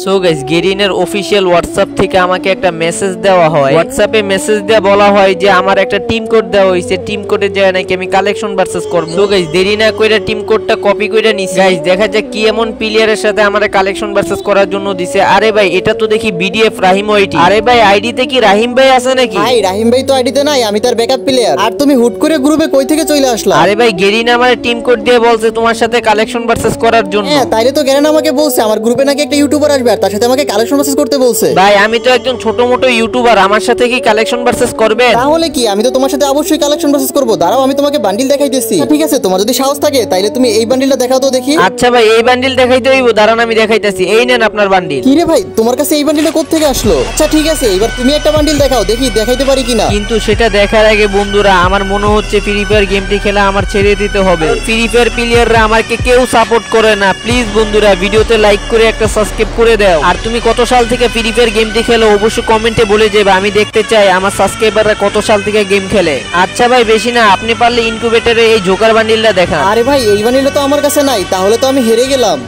So guys, গেরিনের official WhatsApp থেকে আমাকে একটা মেসেজ দেওয়া হয়। হোয়াটসঅ্যাপে মেসেজ দেওয়া বলা হয় যে আমার একটা টিম কোড দেওয়া হয়েছে, টিম কোডে যায় নাকি আমি কালেকশন ভার্সেস করব। সো গাইস, দেরি না কইরা টিম কোডটা কপি কইরা নিছি। গাইস দেখা যাক কি এমন প্লেয়ারের সাথে আমার কালেকশন ভার্সেস করার জন্য দিছে। আরে ভাই, এটা তো দেখি বিডিএফ রাহিম ওইটি। আরে ভাই, আইডিতে কি রাহিম ভাই আছে নাকি? ভাই রাহিম ভাই তো আইডিতে নাই, আমি তার ব্যাকআপ প্লেয়ার। আর তুমি হুট করে গ্রুপে কই থেকে চলে আসলা? আরে ভাই, গেরিনা আমার টিম কোড দিয়ে বলছে তোমার সাথে কালেকশন ভার্সেস করার জন্য। হ্যাঁ, তাইলে তো গেরেন আমাকে বলছে আমার গ্রুপে নাকি একটা ইউটিউবার আসবে আর তার সাথে আমাকে কালেকশন ভার্সেস করতে বলছে। ভাই আমি তো একজন ছোট মোটো ইউটিউবার, আমার সাথে কি কালেকশন ভার্সেস করবেন? তাহলে কি আমি তো তোমার সাথে অবশ্যই কালেকশন ভার্সেস করব। দাঁড়াও আমি তোমাকে বান্ডিল দেখাইতেছি। ঠিক আছে, তোমার যদি সাহস থাকে তাইলে তুমি এই বান্ডিলটা দেখাও তো দেখি। আচ্ছা ভাই, এই বান্ডিল দেখাইতে হইব, দাঁড়ান আমি দেখাইতেছি। এই নেন আপনার বান্ডিল। কি রে ভাই, তোমার কাছে এই বান্ডিলটা কোথা থেকে আসলো? আচ্ছা ঠিক আছে, এবার তুমি একটা বান্ডিল দেখাও দেখি দেখাইতে পারি কিনা। কিন্তু সেটা দেখার আগে বন্ধুরা, আমার মনে হচ্ছে ফ্রি ফায়ার গেমটি খেলা আমার ছেড়ে দিতে হবে। ফ্রি ফায়ার প্লেয়াররা আমাকে কেউ সাপোর্ট করে না। প্লিজ বন্ধুরা, ভিডিওতে লাইক করে একটা সাবস্ক্রাইব করে দাও। আর তুমি কত সাল থেকে ফ্রি ফায়ার গেমটি খেলো অবশ্যই কমেন্টে বলে যাবে, আমি দেখতে চাই আমার সাবস্ক্রাইবাররা কত সাল থেকে গেম খেলে। আচ্ছা ভাই, বেশি না, আপনি পারলে ইনকিউবেটরে এই জোকার বান্ডিলটা দেখান। আরে ভাই, এই বান্ডিলটা তো আমার কাছে নাই, তাহলে তো আমি হেরে গেলাম।